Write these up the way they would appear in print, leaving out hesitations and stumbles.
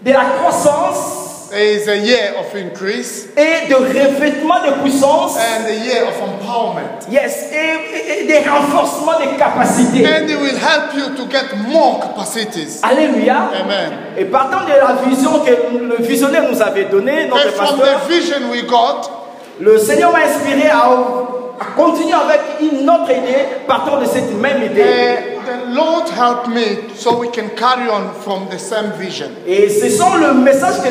De la croissance, there is a year of increase, et de revêtement de puissance, and a year of empowerment. Yes, et des renforcements de capacités. And it will help you to get more capacities. Alléluia. Amen. Et partant de la vision que le visionnaire nous avait donnée, notre from pasteur, the vision we got, le Seigneur m'a inspiré à continuer avec une autre idée, partant de cette même idée. The Lord helped me so we can carry on from the same vision. Et ce sont le message que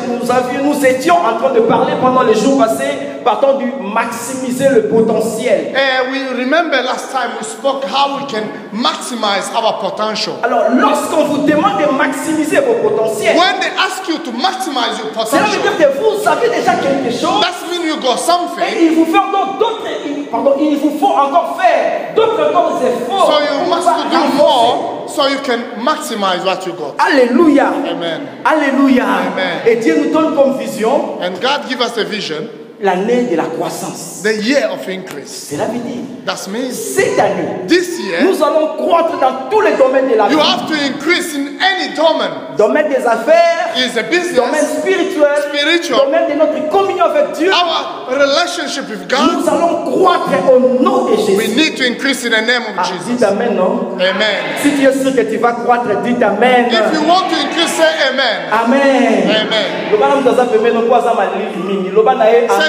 nous étions en train de parler pendant les jours passés, partant du maximiser le potentiel. We remember last time we spoke how we can maximize our potential. Alors, lorsqu'on vous demande de maximiser vos potentiels, when they ask you to maximize your potential, cela veut dire que vous savez déjà quelque chose. That means you got something. Et il vous faut donc il vous faut encore faire d'autres efforts. So you must do more so you can maximize what you got. Alléluia. Amen. Alléluia. Amen. Et Dieu nous donne comme vision, and God give us a vision, l'année de la croissance. The year of increase. Cela veut dire, that means cette année, this year, nous allons croître dans tous les domaines de la vie. You have to increase in any domain. Domaine des affaires, is a business, domaine spirituel, domaine de notre communion avec Dieu. Our relationship with God. Nous allons croître au nom de Jésus. We need to increase in the name of Jesus. Dis amen, non? Amen. Si tu es sûr que tu vas croître, dis amen. If you want to increase, say amen. Amen. Amen.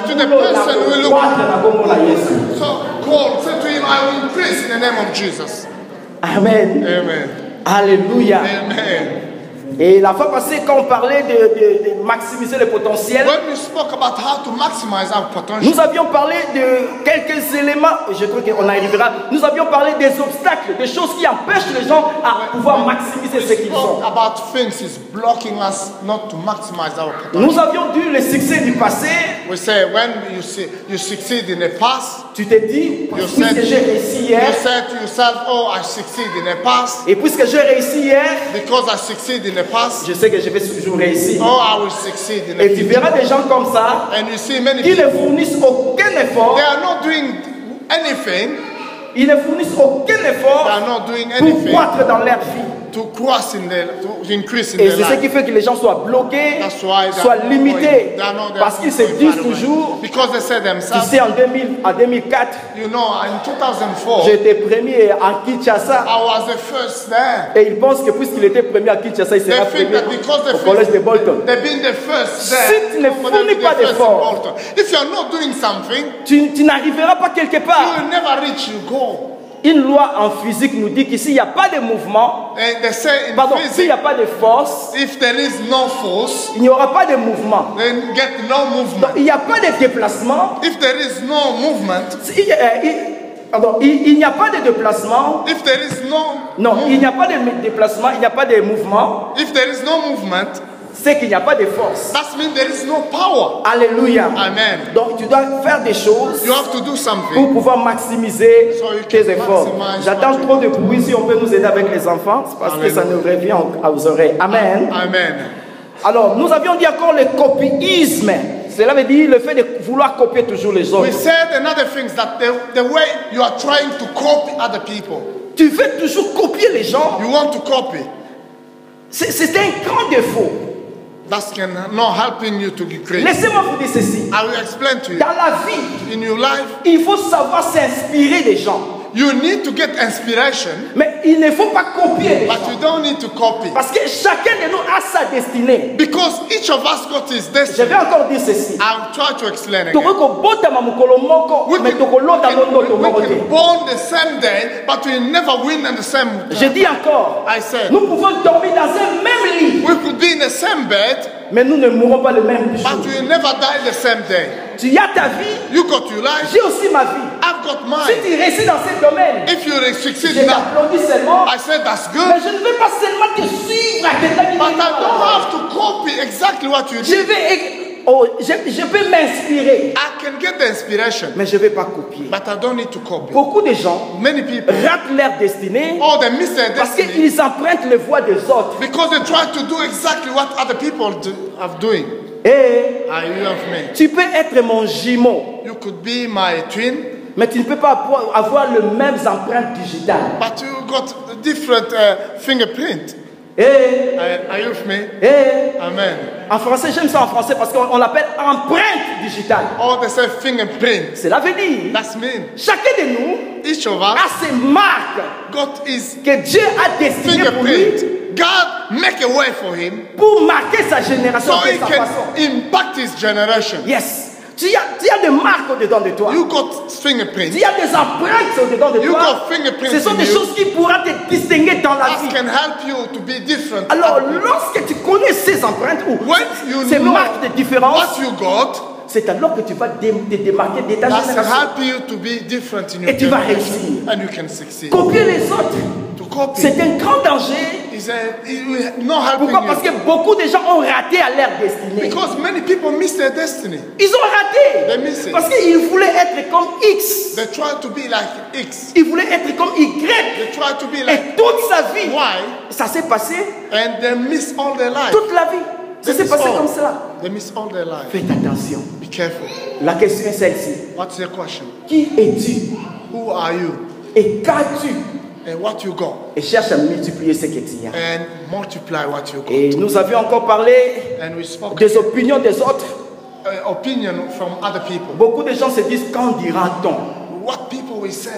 Say to the person who look. So call. Say to him, I will increase in the name of Jesus. Amen. Amen. Alléluia. Amen. Et la fois passée, quand on parlait de maximiser le potentiel, when we spoke about how to maximize our potential, nous avions parlé de quelques éléments, et je crois qu'on arrivera, nous avions parlé des obstacles, des choses qui empêchent les gens à pouvoir maximiser ce qu'ils sont. About things is blocking us not to maximize our potential. Nous avions dit le succès du passé. We say when you succeed in the past, tu te dis, puisque j'ai réussi hier, you said to yourself, oh, I succeed in the past, et puisque j'ai réussi hier, because I succeed in the past, je sais que je vais toujours réussir. Oh, I will succeed in the et tu verras des gens comme ça, and you see many qui ne fournissent aucun effort. They are not doing anything. Ils ne fournissent aucun effort they are not doing anything pour croître dans leur vie. To cross in their, to increase in et their c'est ce life. qui fait que les gens soient bloqués, soient limités, parce qu'ils se disent toujours, because they say themselves, tu sais, en 2004, you know, in 2004, j'étais premier à Kinshasa. I was the first there. Et ils pensent que puisqu'il était premier à Kinshasa, il sera premier au collège de Bolton. They've been the first there. Si tu ne fournis pas d'effort, if you are not doing something, tu n'arriveras pas quelque part. You will never reach your goal. Une loi en physique nous dit qu'ici il n'y a pas de mouvement, s'il n'y a pas de force, if there is no force, il n'y aura pas de mouvement. Then get no movement. Donc, il n'y a pas de déplacement. If there is no movement, il n'y a pas de déplacement. If there is non, il n'y a pas de déplacement, il n'y a pas de mouvement. If there is no movement, c'est qu'il n'y a pas de force. That means there is no power. Alléluia. Amen. Donc tu dois faire des choses you have to do something pour pouvoir maximiser tes efforts. J'attends trop de bruit. Si on peut nous aider avec les enfants, parce que ça nous revient aux oreilles. Amen. Amen. Alors, nous avions dit encore le copyisme. Cela veut dire le fait de vouloir copier toujours les autres. We said another thing that the way you are trying to copy other people. Tu veux toujours copier les gens. You want to copy. C'est un grand défaut. That can not helping you to be great. Laissez-moi vous dire ceci. I will explain to you. Dans la vie, in your life, il faut savoir s'inspirer des gens. You need to get inspiration. Mais Mais il ne faut pas copier les But gens. you don't need to copy. Parce que chacun de nous a sa destinée. Because each of us got his Je destiny. vais encore dire ceci. I'll try to explain again. Tokokobotama mokolo moko, mais tokolota londoto moko We te. can born the same day, but we never win in the same Je time. dis encore, I said, nous pouvons dormir dans un même lit, we could be in the same bed, mais nous ne mourrons pas le même jour. but we will never die the same day. Tu as ta vie, You got your life, j'ai aussi ma vie. I've got Si mine. tu réussis dans ce domaine, If you succeed je now, t'applaudis seulement, I said that's mais good, je ne vais pas seulement te suivre à quelqu'un qui but I dit, don't have to copy exactly what you je did. je peux m'inspirer, I can get the inspiration, mais je ne vais pas copier. but I don't need to copy. Beaucoup de gens Many people, ratent leur destinée oh, they miss their parce destiny qu'ils empruntent les voies des autres. because they try to do exactly what other people are doing. Et Are you with me? tu peux être mon jumeau, You could be my twin, mais tu ne peux pas avoir le même empreinte digitale. but you got a different fingerprint. Et, Are you with me? Amen. en français, j'aime ça en français parce qu'on l'appelle empreinte digitale. All they say fingerprint. Cela veut dire, That's mean. chacun de nous Each of us a ses marques got his que Dieu a destinées pour lui, fingerprint. God make a way for him pour marquer sa génération so de he sa can façon. impact his generation. Yes. Tu as des marques au-dedans de toi. You got fingerprints. Il y a des empreintes au-dedans de You toi. got fingerprints Ce sont in des you. choses qui pourront te distinguer dans la That vie. can help you to be different. Alors, lorsque tu connais ces empreintes ou When you ces know marques de différence, what you got, c'est alors que tu vas te démarquer de ta that can génération. help you to be different in your Et tu vas generation. réussir. And you can succeed. Copier les autres, To copy c'est un grand danger. is not helping Pourquoi? Parce you. que beaucoup de gens ont raté à leur destinée. Because many people miss their destiny. Ils ont raté. They miss it. Parce qu'ils voulaient être comme X. They try to be like X. Ils voulaient être comme Y. They try to be like Et toute sa vie, Y. ça s'est passé And they miss all their life. toute la vie. Ça They s'est miss passé all. comme cela. They miss all their life. Faites attention. Be careful. La question est celle-ci. What's your question? Qui es-tu? Who are you? Et qu'as-tu? And what you got? Et cherche à multiplier ce que tu as. And multiply what you got. Et nous avions encore parlé And we spoke des opinions des autres. opinion from other people. Beaucoup de gens se disent, quand dira-t-on? What people will say.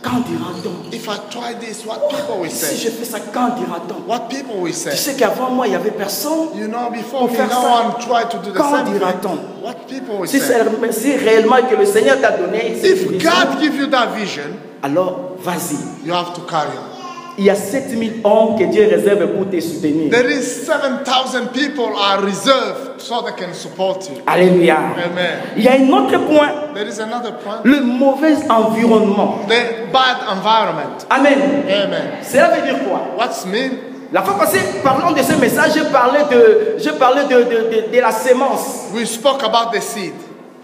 Quand dira-t-on? If I try this, what people will Si say. je fais ça, quand dira-t-on? What people will Tu say. sais qu'avant moi, il n'y avait personne. You know, before Pour me, faire no ça, one tried to do the quand same thing. dira-t-on? What people will Si say. c'est réellement que le Seigneur t'a donné cette If vision, God give you that vision, alors vas-y. you have to carry on. Il y a 7000 hommes que Dieu réserve pour te soutenir. There is 7,000 people are reserved so they can support you. Alléluia. Amen. Il y a un autre point, There is another point. le mauvais environnement. The bad environment. Amen. Amen. Cela veut dire quoi? What's mean? La fois passée, parlant de ce message, je parlais de la sémence. We spoke about the seed.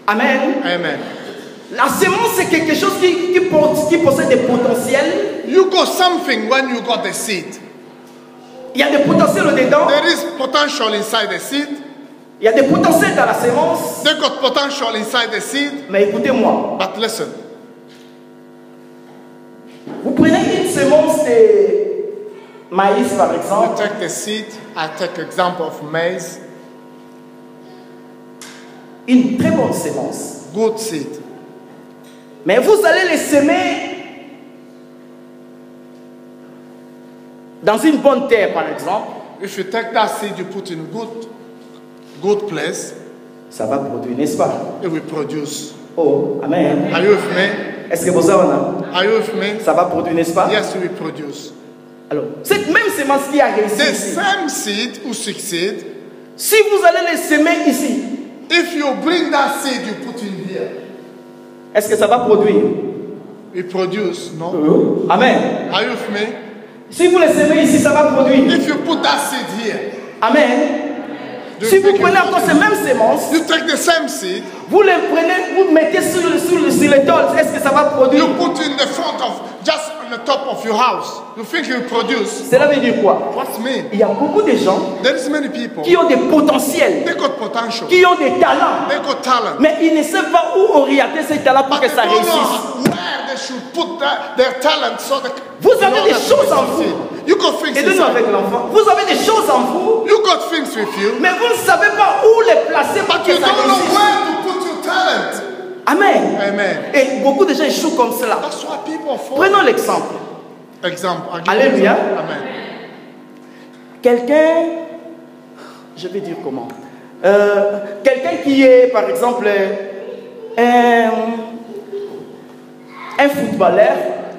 Amen. Amen. La sémence, c'est quelque chose qui possède des potentiels. You got something when you got the seed. Il y a des potentiels au-dedans. There is potential inside the seed. Il y a des potentiels dans la sémence. They got potential inside the seed. Mais écoutez-moi. But listen, Vous prenez une sémence de maïs, par you exemple. take the seed. I take example of maize. Une très bonne sémence. Good seed. Mais vous allez les semer dans une bonne terre, par exemple. If you take that seed, you put in good place, Ça va produire, n'est-ce pas? it will produce. Oh, amen. Are you with me? Est-ce que vous savez, on a- Are you with me? ça va produire, n'est-ce pas? Yes, it will produce. Alors, cette même sémence qui a réussi The ici, same seed who succeed, si vous allez les semer ici, if you bring that seed, you put in here, est-ce que ça va produire? it produce, no? Amen. Are you with me? Si vous les semez ici, ça va produire. If you put that seed here, Amen. do Si you vous think prenez it encore will ces mêmes sémences, You take the same seed, vous les prenez, vous mettez sur les tôles, est-ce que ça va produire? you put in the front of, just on the top of your house. You think it will produce? Cela veut dire quoi? What's mean? Il y a beaucoup de gens There is many people, qui ont des potentiels, they got potential, qui ont des talents, they got talent, mais ils ne savent pas où orienter ces talents pour but que they ça don't réussisse. know where they should put their talent so they Vous avez des choses en succeed. vous. You got things Aidez-nous inside. avec l'enfant. Vous avez des choses en vous, You got things with you, mais vous ne savez pas où les placer pour but que you ça don't know réussisse. where to put your talent. Amen. Amen. Et beaucoup de gens échouent comme cela. That's why people fall. Prenons l'exemple. Example. Alléluia. Amen. Quelqu'un, je vais dire comment, quelqu'un qui est par exemple un footballeur.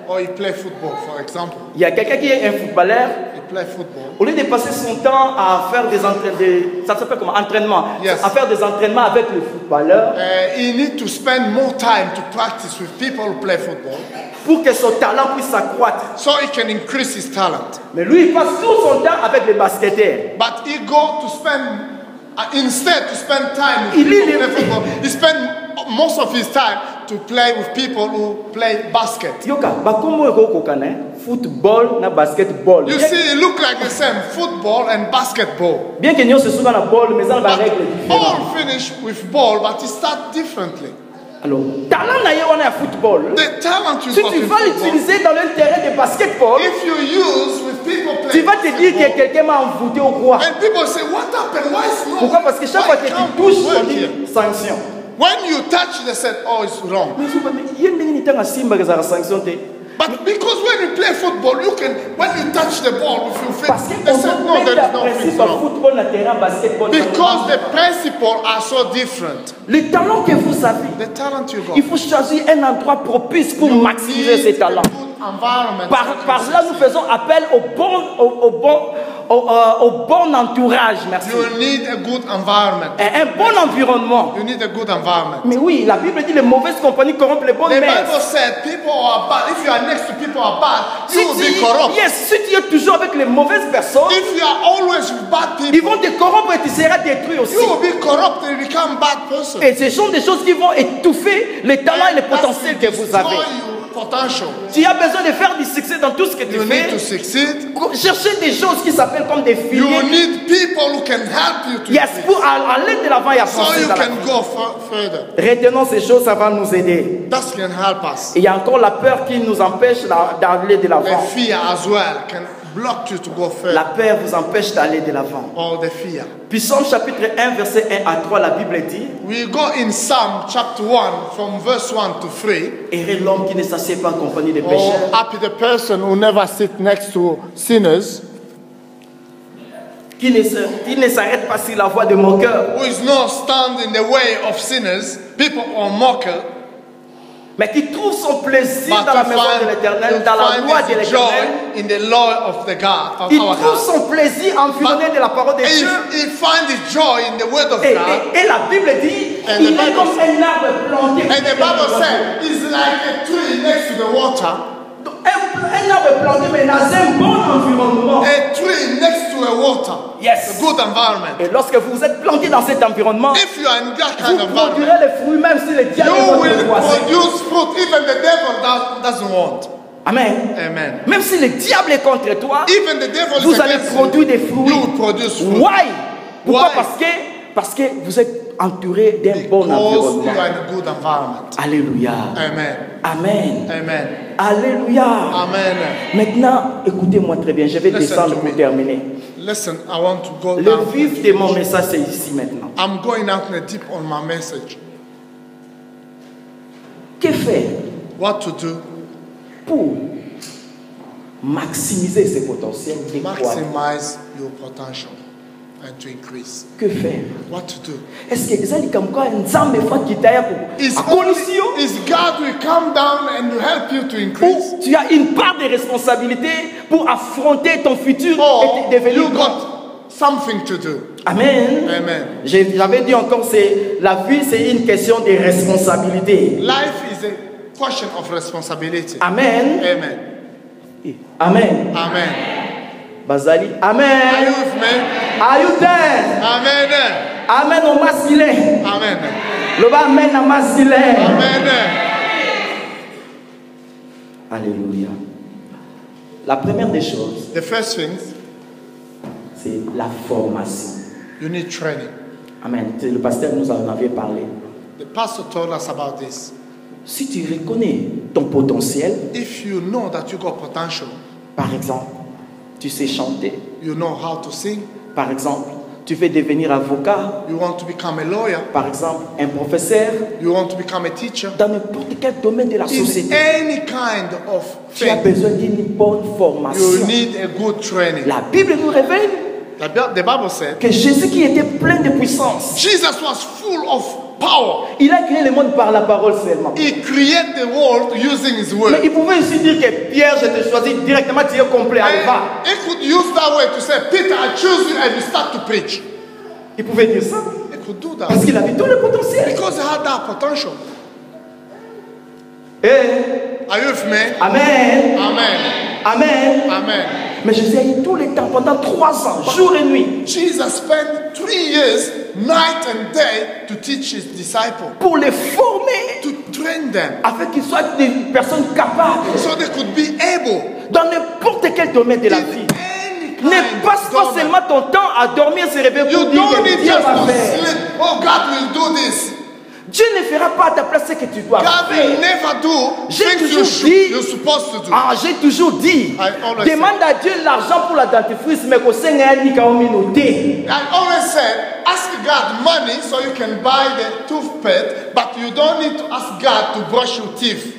Or he play football, for example. Il y a quelqu'un qui est un footballeur. He play football. Au lieu de passer son temps à faire des entraînements, ça s'appelle comment? Entraînement. Yes. À faire des entraînements avec le footballeur. He need to spend more time to practice with people who play football, Pour que son talent puisse s'accroître. so he can increase his talent. Mais lui, il passe tout son temps avec les basketteurs. But he go to spend instead to spend time with Il people lit who les- play football. He spend most of his time to play with people who play basket. Yoka, bakomo eko kokana, football na basketball. You see, it look like the same, football and basketball. Bien que nous se souvent la ball, mais ça va But règle différente. all finish with ball, but it start differently. Alors, talent na on est à football. The talent you Si got tu in vas football, l'utiliser dans le terrain de basketball, if you use with people tu playing vas te dire que basketball, quelqu'un m'a envoûté au roi. and people say, what happened? Why is no? Pourquoi? Parce que chaque fois que tu can't touches, work on here? dit sanction. When you touch, they said, oh, it's wrong. Mais il y a une temps à Simba que ça a sanction. But because when you play football, you can, when you touch the ball with your Parce feet, que they said, no, there is no principe thing au wrong. football, na terrain basketball. Because the principles are so different. Le talent que vous avez, The talent you got. il faut choisir un endroit propice pour You maximiser need ces talents. a good environment. Par là, nous faisons appel au bon entourage. Merci. You need a good environment. Un bon environnement. You need a good environment. Mais oui, la Bible dit les mauvaises compagnies corrompent les bonnes The mères. Bible said people are bad. If you are next to people who are bad, Si you will be tu, corrupt. yes, si tu es toujours avec les mauvaises personnes, If you are always with bad ils people, vont te corrompre et tu seras détruit aussi. you will be corrupt and become bad person. Et ce sont des choses qui vont étouffer les talents et les That will potentiels que vous avez. destroy your potential. Tu as besoin de faire du succès dans tout ce que tu You need to fais. succeed. Chercher des choses qui s'appellent comme des You filets. need people who can help you to Yes, succeed. pour aller de l'avant et So avancer you dans la can vie. go further. Retenons ces choses, ça va nous aider. That can help us. Et il y a encore la peur qui nous empêche d'aller de The l'avant. fear as well can block you to go further. La peur vous empêche d'aller de l'avant. Or the fear. Puis Psaume chapitre 1, verset 1 à 3, la Bible dit: We go in Psalm chapter 1 from verse 1 to 3. Heureux l'homme qui ne s'assied pas en compagnie des Oh, pécheurs, happy the person who never sit next to sinners, qui ne s'arrête pas sur la voie de moqueur, who is not stand in the way of sinners, people or mocker, mais qui trouve son plaisir but dans la to maison de find, l'Éternel, dans la loi de his l'Éternel. joy in the law of the God, of Il our trouve God. son plaisir environné de la parole de And Dieu. he find his joy in the word of Et, God. et la Bible dit, And il the est Bible comme un arbre planté. And the Bible said, it's like a tree next to the water, Un arbre planté, mais dans un bon environnement. a tree next to a water, Yes. a good environment. Et lorsque vous êtes planté dans cet environnement, If you are in that vous kind of environment, produirez les fruits même si le diable you va will vous croiser. produce fruit even the devil doesn't want. Amen. Amen. Même si le diable est contre toi, Even the devil vous is allez against produire you, des fruits. you will produce fruit. Why? Pourquoi? Why? Parce que vous êtes entouré d'un bon Because environnement. you are in a good environment. Alléluia. Amen. Amen. Amen. Alléluia. Amen. Maintenant, écoutez-moi très bien. Je vais Listen descendre to pour me. terminer. Listen, I want to go Le down. vif de mon message, c'est ici maintenant. I'm going out in the deep on my message. Que faire What to do? pour maximiser ses potentiels et croître? Maximize your potential and to increase. Que faire? What to do? Est-ce que ezali comme quoi nzambe fa kitaya pour Is à condition God will come down and help you to increase? où tu as une part de responsabilité pour affronter ton futur Or et devenir you grand. got something to do. Amen. Amen. J'avais dit encore, c'est la vie, c'est une question de responsabilité. Life is a question of responsibility. Amen. Amen. Amen. Amen. Bazali. Are you Amen. with me? Are you there? Amen. Amen au masculin. Amen. Le bas amen au masculin. Amen. Alléluia. La première des choses, The first thing, c'est la formation. you need training. Amen. Le pasteur nous en avait parlé. The pastor told us about this. Si tu reconnais ton potentiel, If you know that you got potential, par exemple, tu sais chanter, you know how to sing, par exemple, Tu veux devenir avocat, You want to become a lawyer. par exemple, un professeur, You want to become a teacher. dans n'importe quel domaine de la In société. any kind of Tu as thing, besoin d'une bonne you formation. need a good training. La Bible nous révèle The Bible said que Jésus qui était plein de puissance, Jesus was full of power. il a créé le monde par la parole seulement. He created the world using his Mais word. il pouvait aussi dire que Pierre, je te choisis directement, tu es complet, allez, va. And he could use that way to say, Peter, I choose you, and you start to preach. Il pouvait dire ça He could do parce that qu'il avait tout le potentiel. because he had that potential. Eh, Are you with me? Amen. Amen. Amen. Amen. Mais Jésus a eu tout le temps pendant 3 ans, jour et nuit, Jesus spent 3 years, night and day, to teach his disciples, pour les former to train them, afin qu'ils soient des personnes capables so they could be able dans n'importe quel domaine de la vie. in any Ne kind passe of pas government. seulement ton temps à dormir, se réveiller You pour dire don't que need Dieu just va to faire. sleep. Oh, God will do this. Dieu ne fera pas à ta place ce que tu dois God will faire. never do J'ai things toujours dit- you're supposed to do. Ah, j'ai toujours dit, I always demande à Dieu l'argent pour la dentifrice, mais qu'on sait un nika au minoté. I always said, ask God money so you can buy the toothpaste, but you don't need to ask God to brush your teeth.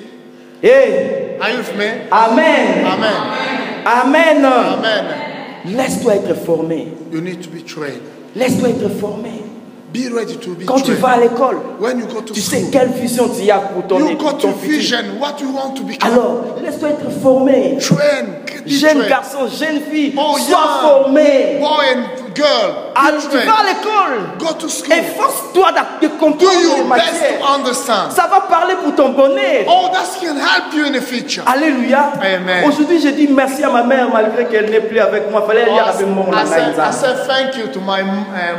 Eh, Are you with me? Amen. Amen. Amen. Amen. Laisse-toi être formé. You need to be trained. Laisse-toi être formé. Be ready to be Quand tu trained. vas à l'école, When you go to tu sais school, quelle vision tu as pour ton, you got ton your futur. vision, what you want to become. Alors, laisse-toi être formé. Train, be Jeune trained. garçon, jeune fille, Oh, sois young formé. boy and girl, Ah, be tu trained. vas à l'école. Go to school. Efforce-toi de Do comprendre les your best matières. to understand. Ça va parler pour ton bonheur. Oh, that can help you in the future. Alléluia. Amen. Aujourd'hui, je dis merci à ma mère malgré qu'elle n'est plus avec moi. Fallait aller avec mon I said thank you to my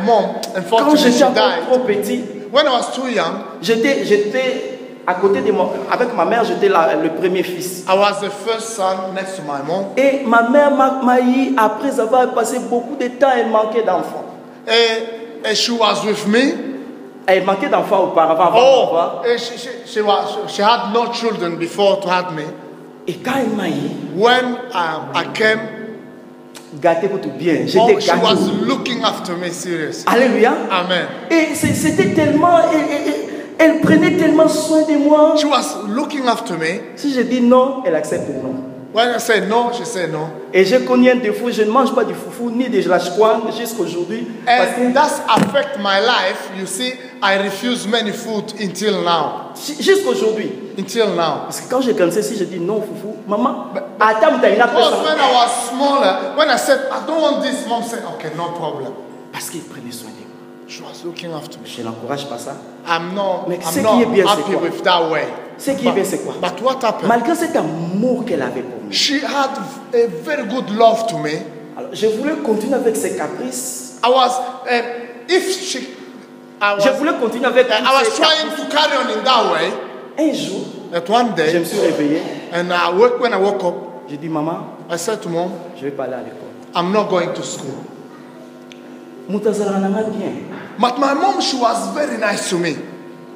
mom. Quand Unfortunately, j'étais she encore died. trop petit, When I was too young, j'étais à côté de moi. Avec ma mère, j'étais le premier fils. I was the first son next to my mom. Et ma mère m'a eu, après avoir passé beaucoup de temps, elle manquait d'enfants. And she was with me. Elle manquait d'enfants auparavant. Avant de voir. She had no children before to have me. Et quand elle m'a eu, When I came, gâté pour tout bien. J'étais she gâté. was looking after me seriously. Alléluia. Amen. Et c'était tellement... Elle prenait tellement soin de moi. She was looking after me. Si je dis non, elle accepte non. When I said no, she said no. Et j'ai connu un défaut, je ne mange pas du foufou ni de la chouane jusqu'à aujourd'hui. Parce And that's affect my life. You see, I refuse many food until now. que jusqu'à aujourd'hui. Until now. Parce que quand j'ai commencé, si je dis non foufou, maman, attends, t'as une autre Because personne. when I was smaller, when I said I don't want this, mom said, okay, no problem. Parce qu'il prenait soin de moi. She was looking after me. Je n'encourage pas ça. Mais ce I'm qui est bien, not c'est happy quoi? with that way. Ce qui est bien, c'est quoi? But what happened? Malgré cet amour qu'elle avait pour moi, She had a very good love to me. alors, je voulais continuer avec ses caprices. I was, if she, I Je was, voulais continuer avec I was ses trying caprices. to carry on in that way. Un jour, That one je me day, suis réveillé. and when I woke up, J'ai dit, maman, I said to mom, je vais pas aller à l'école. I'm not going to school. Moutazala n'a bien. But my mom, she was very nice to me.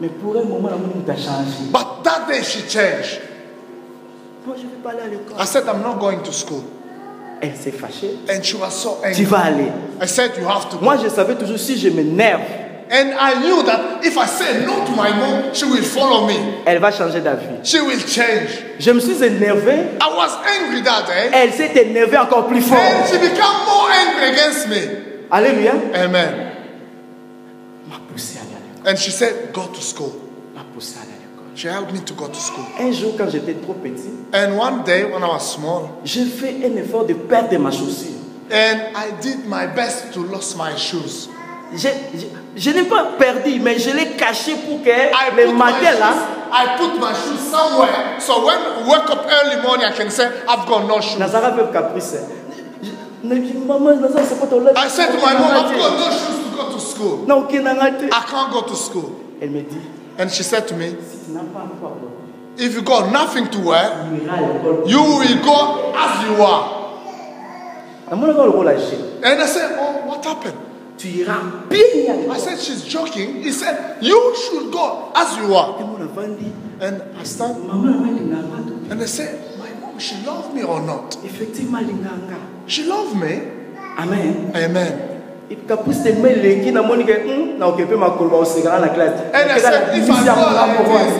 Mais pour un moment, la monde t'a changé. But that day she changed. Non, je vais pas aller à l'école. I said, I'm not going to school. Elle s'est fâchée. And she was so Tu angry. vas aller. I said, you have to go. Moi, je savais toujours si je m'énerve, And I knew that if I say no to my mom, she will follow me. elle va changer d'avis. She will change. Je me suis énervé. I was angry that day. Elle s'est énervée encore plus fort. And she became more angry against me. Alléluia. Amen. M'a poussé à aller à l'école. And she said, go to school. M'a poussé à aller à l'école. She helped me to go to school. Un jour, quand j'étais trop petit, And one day when I was small, j'ai fait un effort de perdre ma chaussure. and I did my best to lose my shoes. Je n'ai pas perdu, mais je l'ai caché pour que I le put, matin là, I put my shoes somewhere so when we wake up early morning, I can say, I've got no shoes. Nazara veut caprice. Maman, Nazara, c'est pas ton lèvre. I said to my mom, I've got no shoes to go to school. Non, ok, Nangate. I can't go to school. Elle me dit, And she said to me, si tu n'as pas encore, if you got nothing to wear, tu iras à l'école. you will go as you are. Maman, on va le relâcher. And I said, oh, what happened? Tu iras bien à I l'école. said, she's joking. He said, you should go as you are. Et mon enfant dit, And I stand maman, elle n'a pas tout. and I said, my mom, she loved me or not? Effectivement, l'inganga. She loved me. Amen. Amen. And I said, if I go like this,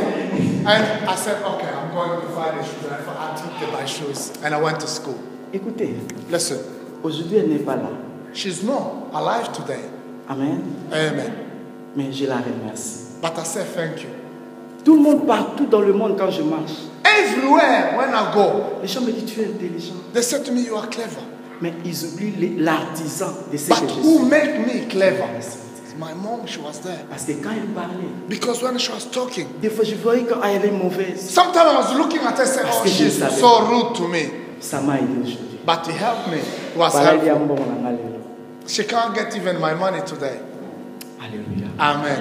and I said, okay, I'm going to buy the shoes. I took to buy shoes, and I went to school. Écoutez, Listen, aujourd'hui elle n'est pas là. she's not alive today. Amen. Amen. Mais je la remercie. But I said thank you. Tout le monde, partout dans le monde, quand je marche, Everywhere when I go, les gens me disent tu es intelligent. they said to me, you are clever. Mais ils oublient l'artisan de ce But que je who suis. made me clever? My mom, she was there. Parce que quand elle parlait, Because when she was talking, des fois je voyais qu'elle est mauvaise. sometimes I was looking at her and saying, Parce oh, que je she's savais. so rude to me. Ça m'a aidé aujourd'hui. But he helped me. It was Voilà, il y a helpful. un bon moment, alléluia. She can't get even my money today. Alléluia. Amen.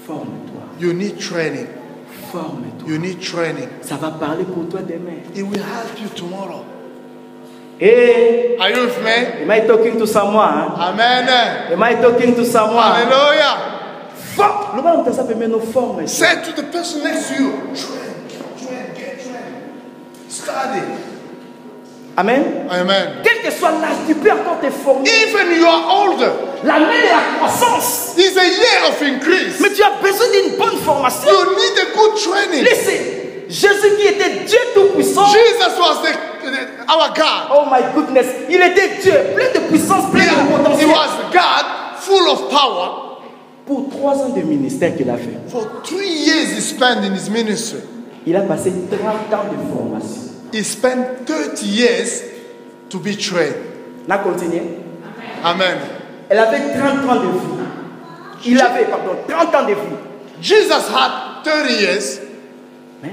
Forme-toi. You need training. Forme-toi. You need training. Ça va parler pour toi demain. It will help you tomorrow. Hey, Are you with me? am I talking to someone? Hein? Amen. Am I talking to someone? Hallelujah. Forme. Le monde ça peut mettre nos formes. Say to the person next to you, train, get trained. Study. Amen. Amen. Quel que soit l'âge, tu peux encore te former. Even you are older, L'année de la croissance. it's a year of increase. Mais tu as besoin d'une bonne formation. You need a good training. Laissez. Jésus qui était Dieu Tout-Puissant. Jesus was our God. Oh my goodness. Il était Dieu, plein de puissance, plein de He potentiel. was God, full of power. Pour 3 ans de ministère qu'il a fait, For 3 years he spent in his ministry. il a passé 30 ans de formation. He spent 30 years to be trained. On a continué. Amen. Elle avait 30 ans de vie. Il avait, pardon, 30 ans de vie. Jesus had 30 years. Mais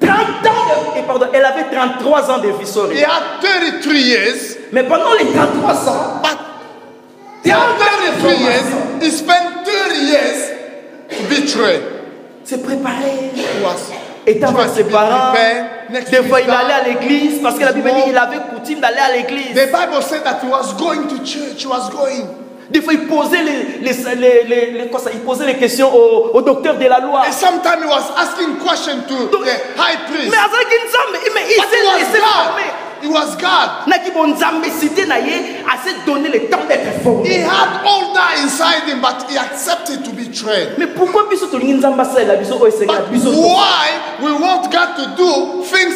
30 ans de vie, pardon, elle avait 33 ans de vie, sorry. He had 33 years. Mais pendant les 33 ans, But he had 33 years. He spent 30 years to be trained. se préparer. He was Étant trying avec to ses be parents, prepared. Next des to fois his il allait à dad. l'église parce que la Bible dit qu'il avait coutume d'aller à l'église. The Bible said that he was going to church. He was going. Des fois il posait il posait les questions au docteur de la loi. And sometimes he was asking questions to Donc, the high priest. Mais azalaki nzambe, mais il But he was s'est formé. God. He was God. Naki bon nzambe cité na ye a se donné le temps d'être formé. He had all that inside him, but he accepted to be trained. Mais pourquoi biso tolingi nzamba sa la biso oyo senga But biso? why we want God to do things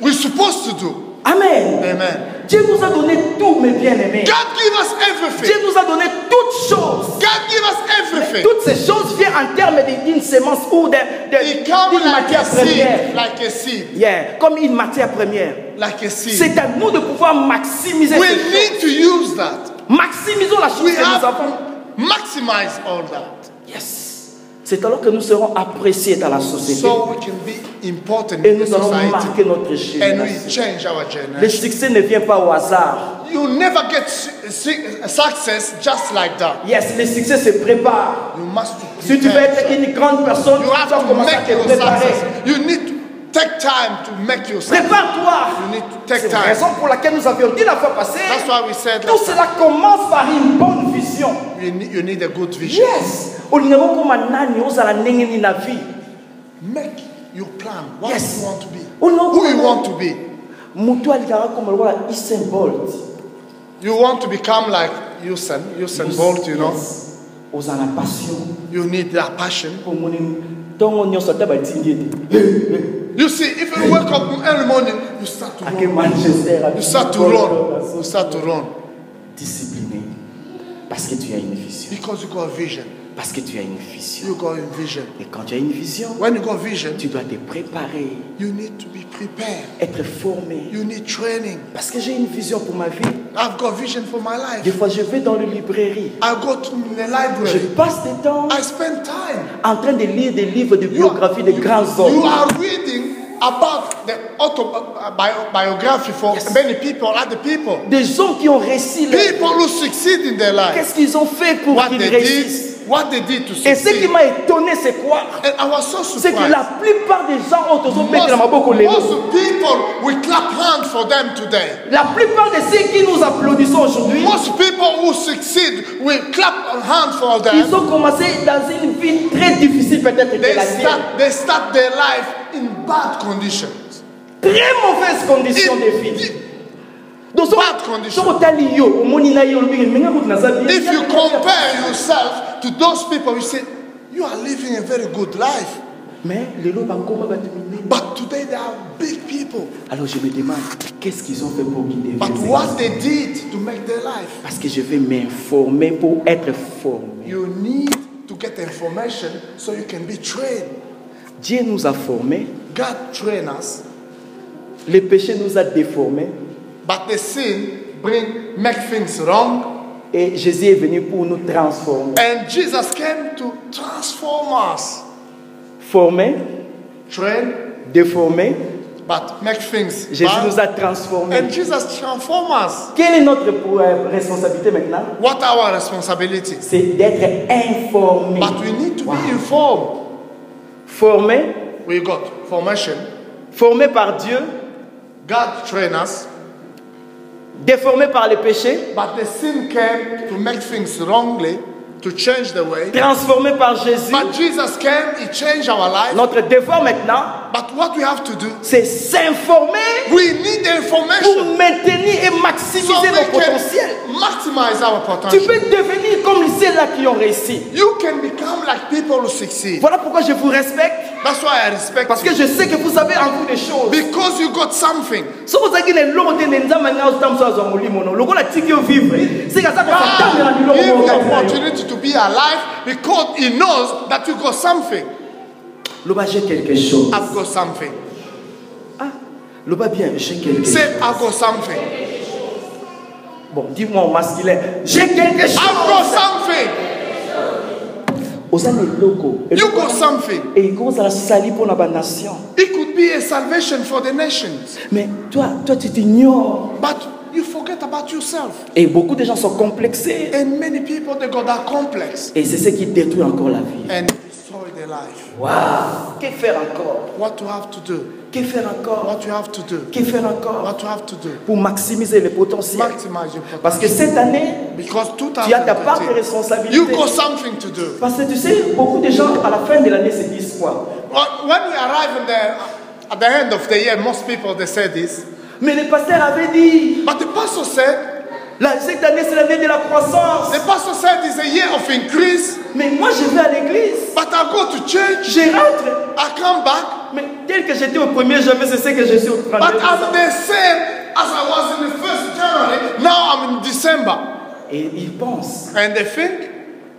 we're supposed to do? Amen. Amen. Dieu nous a donné tout, mes bien-aimés. God give us everything. Dieu nous a donné toutes choses. God give us everything. Toutes ces choses viennent en termes d'une semence ou He come d'une like matière a première. seed, like a seed, Yeah, comme une matière première. like a seed. C'est à nous de pouvoir maximiser We ces choses. need to use that. Maximisons la chose We que nous have avons. to maximize all that, Yes. C'est alors que nous serons appréciés dans la société. so we can be important Et in the nous allons society, marquer notre and génération. we change our Le generation. succès ne vient pas au hasard. You never get success just like that. Yes, le succès se prépare. You must Si tu veux prepare. être une grande personne, You tu have dois to commencer à make te your préparer. success. You need to take time to make your success. Prépare-toi. You need to C'est take la time. raison pour laquelle nous avions dit la fois passée. That's why we said Tout cela commence par une bonne vision. you need a good vision. Yes. Olingo koma nani ozala ndenge nini na vie. Make your plan. What Yes. you want to be. Olingo Who you koma want to be. mutu alikaka koma lokola Usain Bolt. You want to become like Usain Bolt, you know. Yes. Ozala passion. You need that passion. Pour mon tongo nyonso ata batindi ete. You see, if you wake up early morning, you start to Ake run. Manchester. You start to run. You start to run. Discipliné. Parce que tu as une vision. Because you got a vision. Parce que tu as une vision. You got a vision. Et quand tu as une vision, When you got vision, tu dois te préparer, you need to be prepared. être formé. You need training. Parce que j'ai une vision pour ma vie. I've got vision for my Des life. fois, je vais dans les librairies. I go to the Je library. passe des temps I spend time. en train de lire des livres de You biographie de grands you hommes. are reading about the biography for many people, other people. Des gens qui ont réussi leur vie. People who succeed in their life. Qu'est-ce qu'ils ont fait pour What qu'ils they réussissent? did, what they did to Et ce qui succeed. m'a étonné, c'est quoi? And I was so C'est que surprised. la plupart des gens ont tous pété la maboko lelo. Most people, we clap hands for them today. La plupart de ceux qui nous applaudissons aujourd'hui, Most people who succeed, we clap hands for them. ils ont commencé dans une vie très difficile peut-être que la tienne. They start their life in bad conditions. Très mauvaise condition de vie. bad condition. If you compare yourself to those people, you say, you are living a very good life. But today they are big people. Alors je me demande, qu'est-ce qu'ils ont fait pour qu'ils deviennent? But what they did to make their life. Parce que je vais m'informer pour être formé. You need to get information so you can be trained. Dieu nous a formés. God trained us. Le péché nous a déformés. But the sin make things wrong. Et Jésus est venu pour nous transformer. And Jesus came to transform us. Formé, train, déformé, but make things Jésus bad. nous a transformés. And Jesus transform us. Quelle est notre responsabilité maintenant? What our responsibility? C'est d'être informé. But we need to be informed. Formé. We got formation. Formé par Dieu. God train us. Déformé par le péché. But the sin came to make things wrongly. To change the way. Transformé par Jésus. But Jesus came, He changed our life. Notre devoir maintenant, but what we have to do, c'est s'informer. We need information pour maintenir et maximiser nos potentiels. Maximize our potential. Tu peux devenir comme ceux-là qui ont réussi. You can become like people who succeed. Voilà pourquoi je vous respecte. That's why I respect Parce que je sais que vous avez en vous des choses. Because you got something. Si vous avez une longue tenue, vous avez opportunity to be alive because He knows that you got something. Loba, j'ai quelque chose. I've got something. Ah, Loba bien, j'ai quelque chose. Say, I've got something. Bon, dis-moi au masculin, j'ai quelque chose. I've got something. You got something. Et ça sali pour la nation. It could be a salvation for the nations. Mais toi tu t'ignores. But you forget about yourself. Et beaucoup de gens sont complexés. And many people they got that complex. Et c'est ce qui détruit encore la vie. And destroy their life. Wow. Que faire encore? What you have to do? Que faire encore? What you have to do? Que faire encore? What you have to do? Pour maximiser le potentiel. Maximize your potential. Parce que cette année, tu as ta part de responsabilité. You got something to do. Parce que tu sais, beaucoup de gens à la fin de l'année se disent quoi? When we arrive at the end of the year, most people they say this. Mais le pasteur avait dit. But the pastor said. Cette année c'est l'année de la croissance. The pastor said it's a year of increase. Mais moi je vais à l'église. But I go to church. Je rentre. I come back. Mais tel que j'étais au 1er janvier, c'est ce que je suis au 31 But I'm the same as I was in the 1st January. Now I'm in December. Et ils pensent. And they think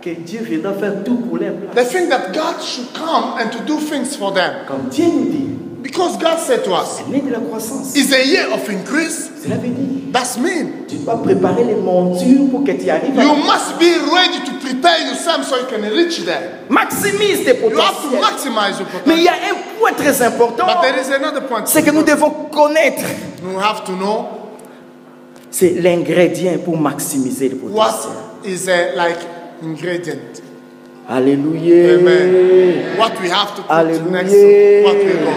que Dieu viendra faire tout pour les places. They think that God should come and to do things for them. Comme Dieu nous dit. Because God said to us, l'année de la croissance. It's a year of increase. Cela veut dire. That's mean. Tu dois préparer les montures pour que tu arrives. You must be ready to prepare yourself so you can reach there. Maximise tes potentiels. You have to maximize your potential. Mais il y a un point très important. But there is another point. C'est que nous devons connaître. You have to know. C'est l'ingrédient pour maximiser le potentiel. What is a like ingredient? Alléluia. Amen. What we have to put Alléluia. next to what we go.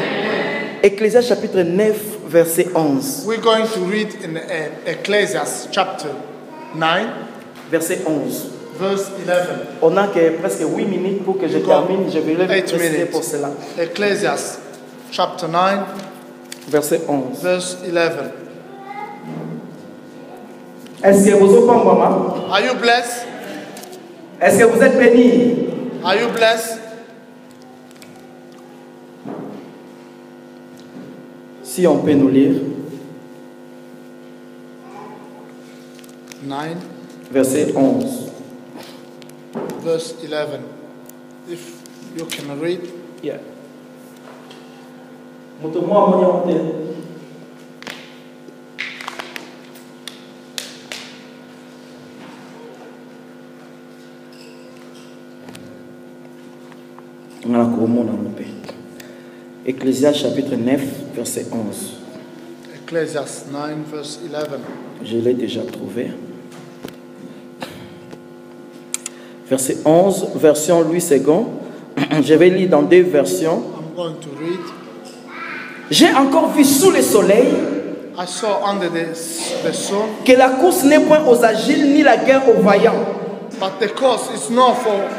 Ecclésiaste chapitre 9 verset 11. We're going to read in Ecclesiastes chapter 9 verset 11. Verse 11. On a que presque 8 minutes pour que je termine. Je vais le préciser pour cela. Ecclesiastes chapter 9 verset 11. Verse 11. Est-ce que vous êtes maman? Are you blessed? Est-ce que vous êtes bénis? Are you blessed? Si on peut nous lire. 9. Verset 11. Verse 11. If you can read. Yeah. Ecclésiaste chapitre 9, verset 11. Ecclesiastes 9, verse 11. Je l'ai déjà trouvé. Verset 11, version Louis II. Je vais lire dans deux versions. I'm going to read. J'ai encore vu sous le soleil I saw under the sun que la course n'est point aux agiles ni la guerre aux vaillants. But the course is not for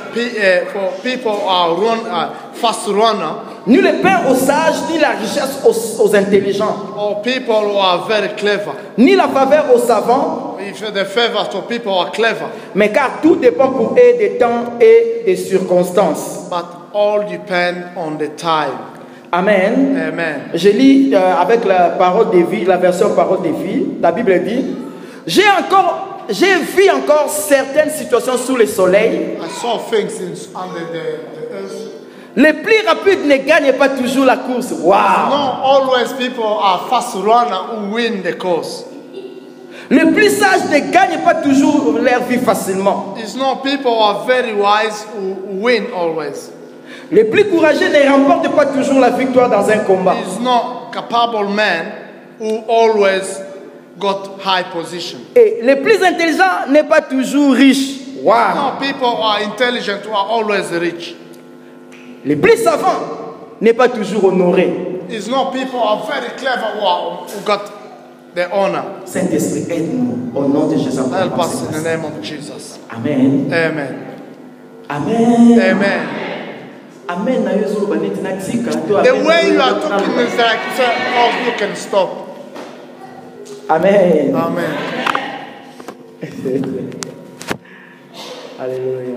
people who are fast runner. Ni le pain aux sages, ni la richesse aux intelligents. or people who are very clever. Ni la faveur aux savants, If the favor to people who are clever, mais car tout dépend pour eux des temps et des circonstances. but all depend on the time. Amen. Amen. Je lis avec la parole de vie, la version parole de vie. La Bible dit, j'ai vu encore certaines situations sous le soleil. I saw things under the earth. Les plus rapides ne gagnent pas toujours la course. Wow. Not always people are fast runner who win the course. Les plus sages ne gagnent pas toujours leur vie facilement. It's not people who are very wise who win always. Les plus courageux ne remportent pas toujours la victoire dans un combat. It's not capable men who always got high position. Et les plus intelligents n'est pas toujours riches. Wow. No, people who are intelligent who are always rich. Les plus savants n'est pas toujours honorés. It's not people who are very clever who got the honor. Saint-Esprit, aide-nous au nom de Jésus. Help us in the name of Jesus. Amen. Amen. Amen. Amen. Amen. The way you are talking is like you say, oh, you can stop. Amen. Amen. Alléluia.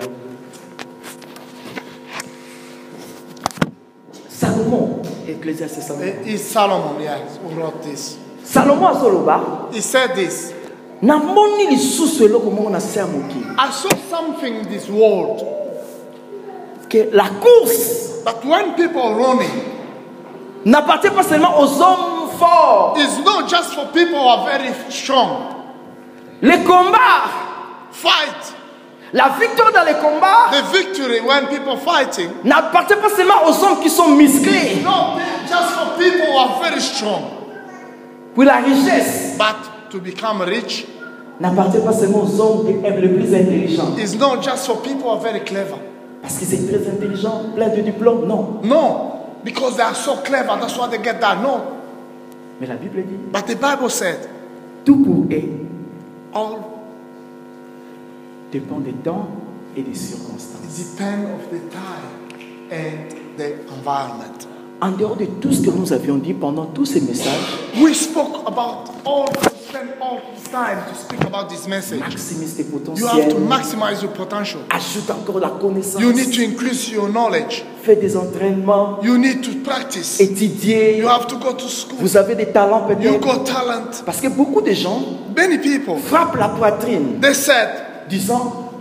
Salomon, Ecclésiaste Salomon. It's Solomon, yes, who wrote this. Salomon a soloba. He said this. Namoni lisusu eloko moko na se ya mokili. I saw something in this world Que la course that when people are running, n'appartient pas seulement aux hommes forts. it's not just for people who are very strong. Les combats, Fight. la victoire dans les combats The victory when people fighting, n'appartient pas seulement aux hommes qui sont musclés. not just for people who are very strong, Pour la richesse, but to become rich. n'appartient pas seulement aux hommes les plus intelligents. It's not just for people who are very clever. Parce que c'est très intelligent, plein de diplômes, non. No, because they are so clever, that's why they get that. No. Mais la Bible dit, But the Bible said, tout pour eux all dépend des temps et des circonstances. depend of the time and the environment. En dehors de tout ce que nous avions dit pendant tous ces messages, We spoke about spend all this time to speak about this message. maximise tes You have to potentiels, maximize your potential. ajoute encore la connaissance, You need to increase your knowledge. fais des entraînements, You need to practice. étudier. You have to go to school. Vous avez des talents You peut-être. got talent. Parce que beaucoup de gens Many people, frappent la poitrine, they said, disant,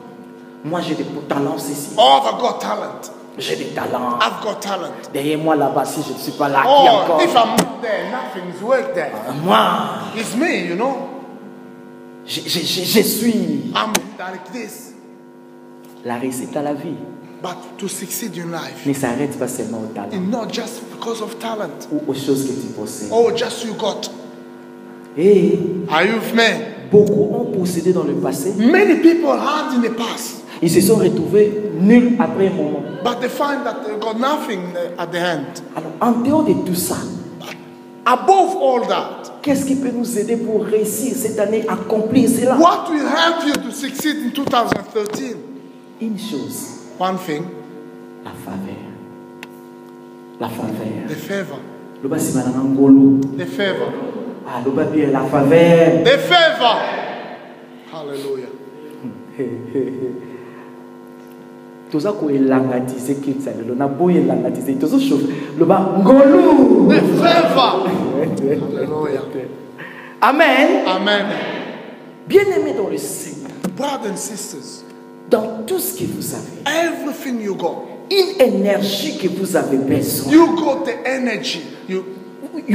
moi j'ai des talents ici, oh, I've got talent. j'ai des talents. I've got talent. Derrière moi là-bas, si je ne suis pas là, qui Oh, encore? if I'm not there, nothing's work there. Moi, It's me, you know. je suis. I'm like this. La réussite à la vie But to succeed in life, ne s'arrête pas seulement au talent it's not just because of talent. ou aux choses que tu possèdes. Oh, just you got. Et Are you with me? beaucoup ont possédé dans le passé. Many people had in the past, Ils se sont retrouvés nuls après un moment. but they find that they got nothing at the end. Alors, en dehors de tout ça, Above all that, qu'est-ce qui peut nous aider pour réussir cette année, accomplir cela? what will help you to succeed in 2013? Une chose, One thing, la faveur. La faveur. the favor. Loba simana na ngolu. The favor. Ah, loba bien la faveur. The favor. Hallelujah. Toza ko elangatize kitsa lelo na boye elangatize tozo shof loba ngolu. The favor. Hallelujah. Amen. Amen. Bien-aimés dans le Seigneur, Brothers and sisters, dans tout ce que vous avez, everything you got, une énergie que vous avez besoin. you got the energy. You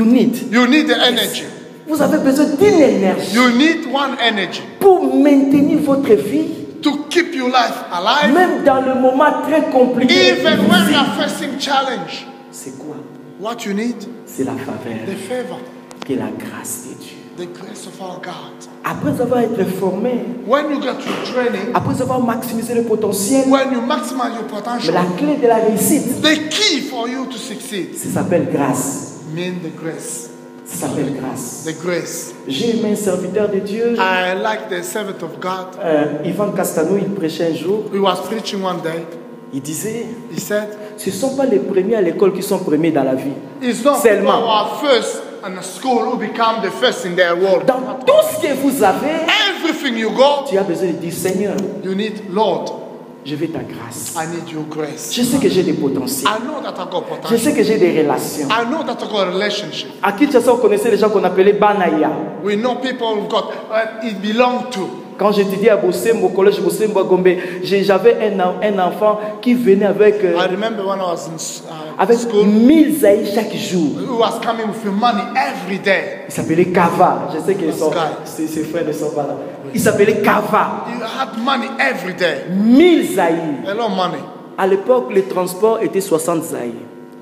need. You need the energy. Vous avez besoin d'une énergie You need one energy pour maintenir votre vie, to keep your life alive, même dans le moment très compliqué. even when you are facing challenge. C'est quoi? What you need? C'est la faveur, The favor, qui est la grâce de Dieu. the grace of our God. Après avoir été formé, When you get your training, après avoir maximisé le potentiel, when you maximize your mais potential, la clé de la réussite, the key for you to succeed ça s'appelle grâce. mean the grace. Ça s'appelle grâce. The grace. J'ai aimé un serviteur de Dieu, I like the servant of God. Ivan Castano, il prêchait un jour, He was preaching one day. il disait, He said, ce ne sont pas les premiers à l'école qui sont premiers dans la vie. It's not people who Seulement. are first in a school who become the first in their world. Dans tout ce que vous avez, Everything you go, tu as besoin de dire, Seigneur, you need, Lord, je veux ta grâce. I need your grace. Je sais que j'ai des potentiels. I know that I got Je potential. sais que j'ai des relations. I know that I got a relationship. À Kinshasa, on connaissait les gens qu'on appelait Banaya. We know people who got it belong to. Quand j'étudiais à Bosembo, au collège Bosembo à Gombe, j'avais un enfant qui venait avec, I remember when I was in avec school, 1000 zaïs chaque jour. who was coming with money every day. Il s'appelait Kava. Je sais que This ses frères ne sont pas là. Il s'appelait Kava. You had money every day. 1000 zaïs. A lot of money. À l'époque, le transport était 60 zaïs.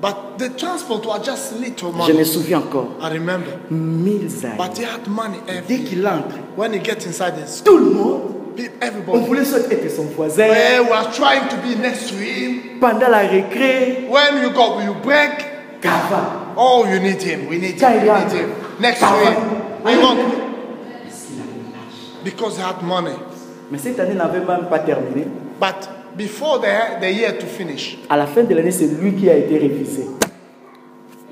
But the transport was just little Je money. me souviens encore. I remember. 1000 zaïs. But he had money Dès every day. qu'il entre, When he gets inside the school, tout le monde, on everybody. voulait soit être son voisin. They were trying to be next to him. Pendant la récré, When you break, Kava. oh, you need him. We need Quand him. il We entre, need him. Next to Kava. him. We want because he had money. Mais cette année n'avait même pas terminé. But before the year to finish, À la fin de l'année, c'est lui qui a été révisé.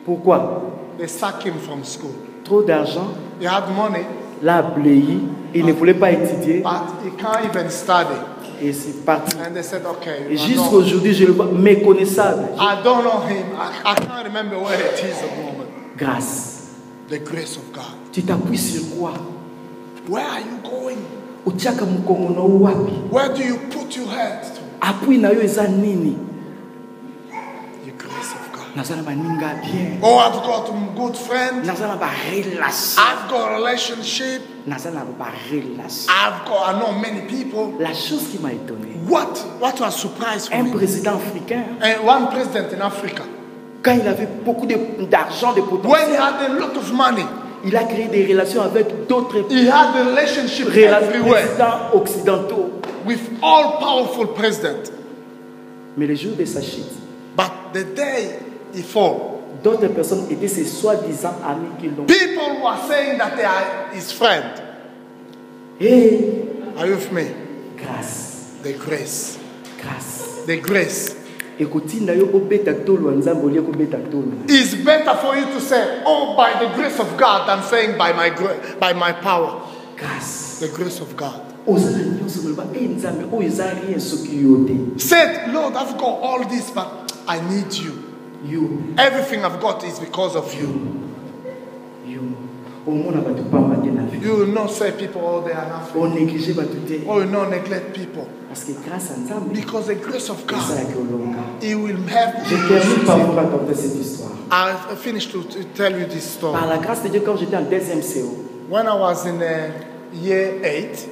Pourquoi? they sacked him from school. Trop d'argent, He had money, l'a bléi, il ne voulait pas étudier but he can't even study. et c'est parti. And they said, okay, Et I jusqu'à know- aujourd'hui, je le vois méconnaissable. I don't know him. I can't remember where it is at the moment. Grâce. The grace of God. Tu t'appuies sur quoi? Where are you going? Utiaka mkongo na wapi? Where do you put your head to? Appui na yo eza nini? The grace of God. Naza na baninga bien. Oh, I've got a good friend. Naza na ba relation. I've got a relationship. Naza na ba relation. I know many people. La chose qui m'a étonné, What was surprised for un me? président africain, And one president in Africa, quand il avait beaucoup d'argent, de when he potentiel, had a lot of money, il a créé des relations avec d'autres he had a relationship everywhere présidents occidentaux. with all powerful presidents. Mais le jour de sa chute, But the day he fall, d'autres personnes étaient ses soi-disant amis qui l'ont. people were saying that they are his friend. Hey, Are you with me? grâce, The grace. grâce. The grace. Ekotinda yo obeta tolo nzambo liye kobeta tolo. It's better for you to say, oh, by the grace of God, than saying by my power. Grâce. The grace of God. Ozana nyonso moloba nzambe oyo eza rien soki yo te. Said, Lord, I've got all this, but I need you. You, Everything I've got is because of you. you. Omona bato pamba te na vie. You will not say people, oh, they are nothing. On néglige bato te. Oh, you will not neglect people. Parce que grâce à nzambe, Because the grace of God, esalaki olonga. He will help Je you. termine par vous raconter cette histoire. I finished to tell you this story. Par la grâce de Dieu, quand j'étais en deuxième CO, When I was in year 8,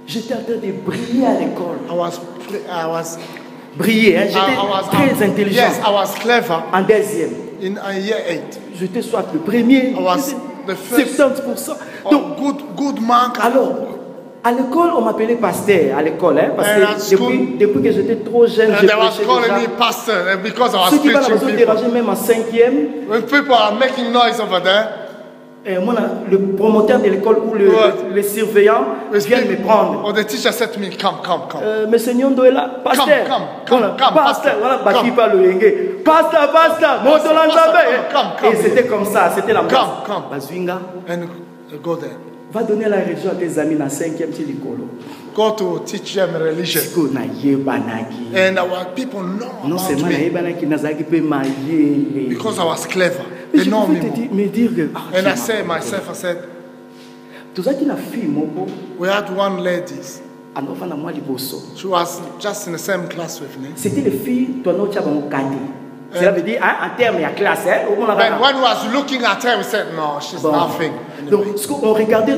j'étais en train de briller à l'école. I was Briller, hein? I J'étais was très intelligent. Yes, I was clever En deuxième, in year 8. j'étais soit le premier, I was the first. 70%. Oh, Donc, good mark. alors, à l'école, on m'appelait pasteur, à l'école, hein, parce And at que school, depuis que j'étais trop jeune, And je they was prêchais calling déjà. me pastor because I Ceux was qui vont preaching nous people. déranger même en cinquième, When people are making noise over there, moi, le promoteur de l'école ou le surveillant vient me prendre. or the teacher said to me, come. Monsieur Nyondo est là, pasteur. Come, Voilà, come, pasteur. pastor. Voilà, Baki Come. parle le yenge. Pasteur, Moto Lanzabe. come. Et c'était comme ça, c'était la Come. Bazwinga, And go there. va donner la religion à tes amis dans 5e Tilikolo. Go to teach them religion. Siko na yebanaki. And our people know Non about seulement na me yebanaki nazaki pe mayele. because I was clever. Mais They je know pouvais me te more. me dire que And I said myself, I said, tozaki na fille moko we had one lady. anofa na mwa liboso. She was just in the same class with me. C'était les filles toi no chaba mokadi. Cela veut dire hein, en termes de classe hein, au moins But when we was looking at her, we said, no, she's Bon. nothing. Donc, ce qu'on regardait,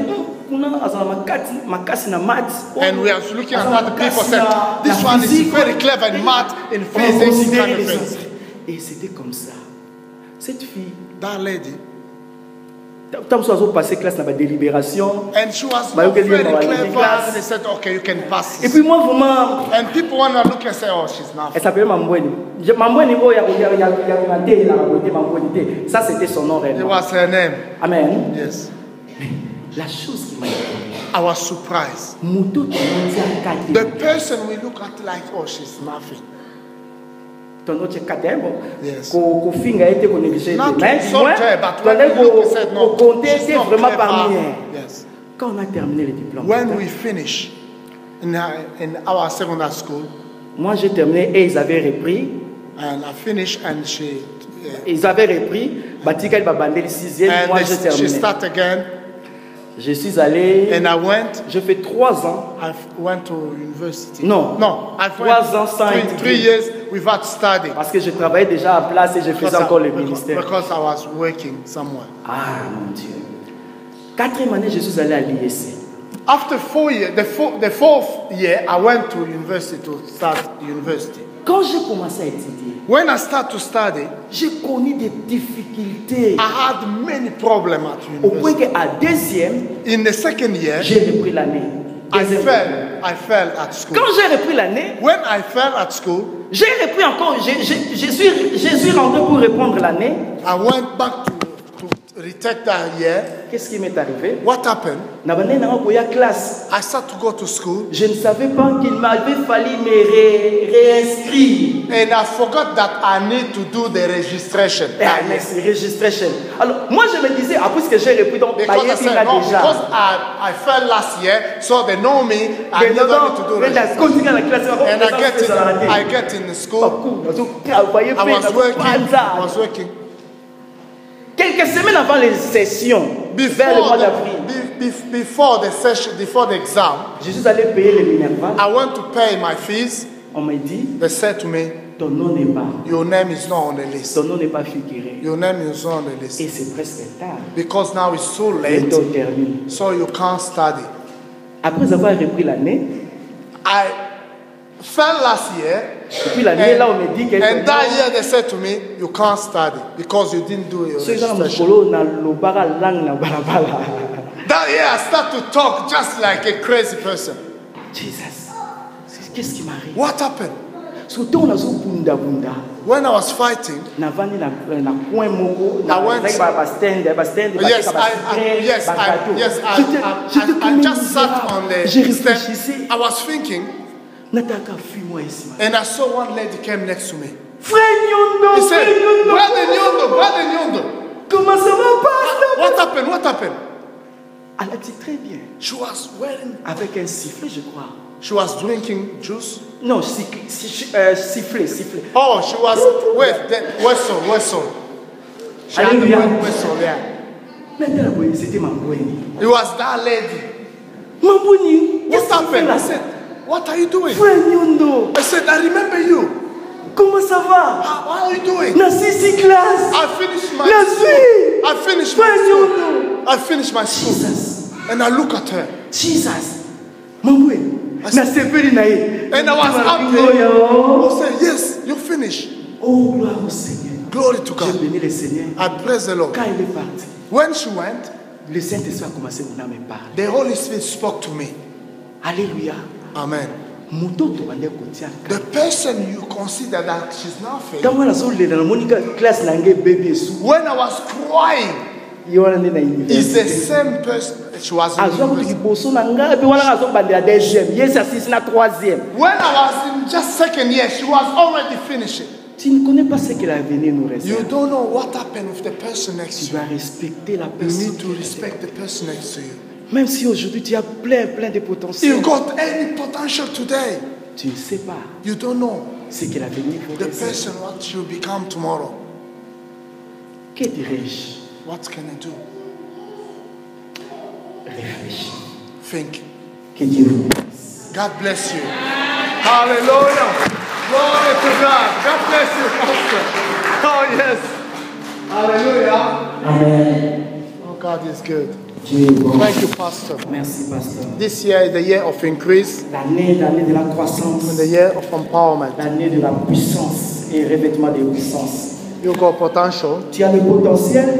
on a makasi na maths. And we are looking at Azala other people makasi said, na- this na one is physique. very clever in math, in On physics, considérait kind of les things. autres. Et c'était comme ça. Cette fille, That lady, tant que nous passé classe dans la délibération. and she was Bah, not you can very leave our clever. class. And they said, okay, you can pass Et this. puis moi, vraiment, And people when I look and say, oh, she's nothing. elle s'appelait Mambweni. Mambweni, oh, il y a Mambweni. Ça, c'était son nom It réellement. was her name. Amen. Yes. La chose qui m'a étonné, I was surprised. Muto Tononzi a The kati. person we look at like, oh, she's nothing. ton autre KTM, Yes. qu'on finit a été négligé. Not Mais so moi, there, but ton when we look, we said, no, compter she's était not vraiment clever. parmi eux. Yes. Quand on a terminé le diplôme, When we finish in our secondary school, moi j'ai terminé et ils avaient repris. and I finished, and Ils avaient repris. Batika il va bander le 6e. Moi j'ai she terminé. started again, Je suis allé. and I went. Je fais 3 ans. I went to university. Non. No, I 3 ans sans went étudier. 3 years without studying. Parce que je travaillais déjà en place et je faisais encore le ministère. Because I was working somewhere. Ah mon Dieu. 4e année, je suis allé à l'IEC. After 4 years, the fourth year, I went to university to start university. Quand j'ai commencé à étudier, When I start to study, j'ai connu des difficultés. I had many problems at Au point university. qu'à 2e, In the second year, j'ai repris l'année. I Deuxième fell at school. Quand j'ai repris l'année, When I fell at school, j'ai repris encore. Je suis rentré pour reprendre l'année. I went back to retake that year. Qu'est-ce qui m'est arrivé? What happened? Na bande na ko ya classe. I started to go to school, Je ne savais pas qu'il m'avait fallu me réinscrire. and I forgot that I need to do the registration. that year. C'est registration. Alors, moi je me disais, après que j'ai repris, donc, Because I said, no, déjà. because I fell last year, so they know me, I Et never donc, need to do quand registration. on continue la classe, And I get in the school, I was working. Quelques semaines avant les sessions, vers le mois d'avril, Before the session, before the exam, je suis allé payer le Minerval. I went to pay my fees. On m'a dit, They said to me, ton nom n'est pas, your name is not on the list. ton nom n'est pas figuré. Your name is not on the list. Et c'est presque tard. Because now it's so Et late, on termine. so you can't study. Après avoir repris l'année, I fell last year, depuis l'année là, on me dit que and that year they said to me, you can't study because you didn't do your ceux qui ont registration. mokolo na lobara langue na balabala. That year I start to talk just like a crazy person. Jesus, qu'est-ce qui m'arrive? What happened? Surtout on a zo bunda bunda. When I was fighting, Na vani na coin moko. I went- ba stand. yes, I just sat on the Je step. réfléchissais. I was thinking, Nataka fuis-moi ici. and I saw one lady came next to me. Frère Nyondo, He said, frère Nyondo. Brother Nyondo, Comment ça va, pasteur? what happened? What happened? Elle a dit très bien. She was wearing, Avec un sifflet, je crois. she was drinking juice. Non, sifflet. Oh, she was, whistle. She had Alléluia. the whistle, yeah. Maintenant, c'était Mamboueni. It was that lady. Mamboueni, What qu'est-ce que tu fais happened? là? I said, what are you doing? Frère Nyondo, I said, I remember you. comment ça va? What are you doing? Na sisi classe. I finished my La school. vie. I finished Frère my school. Nyondo. I finished my school. Jesus. And I look at her. Jesus. Mamboueni. Na sepeli na ye. And I was happy. I said, yes, you finished. Oh, gloire au Seigneur. Glory to J'ai God. béni le Seigneur. I praise the Lord. Quand il est parti, When she went, le Saint-Esprit a commencé à me parler. the Holy Spirit spoke to me. Alléluia. Amen. Mutoto bande kotia. The person you consider that she's not faith. Quand on a sorti dans la Monica classe nange bébé sous. When I was crying, Il y a un it's the same person. She was in Azo university. kiboso na nga pe wana azo bande la deuxième. Yes, assist na troisième. When I was in just second year, she was already finishing. Tu ne connais pas ce que l'avenir nous réserve. You don't know what happened with the person next Tu to you. dois respecter la You personne. need to respect the person next to you. Même si aujourd'hui tu as plein de potentiel, You got any potential today. tu ne sais pas You don't know ce que l'avenir vous the réserve. person what you become tomorrow. Que dirais-je? What can I do? Réfléchis. Think. Que Dieu vous bénisse. God bless you. Hallelujah. Glory to God. God bless you, Pastor. Oh, yes. Hallelujah. Amen. Oh, God is good. Dieu est bon. Thank you, Pastor. Merci, pasteur. This year is the year of increase L'année de la croissance, and the year of empowerment. l'année de la puissance et revêtement de puissance. You got potential. Tu as le potentiel,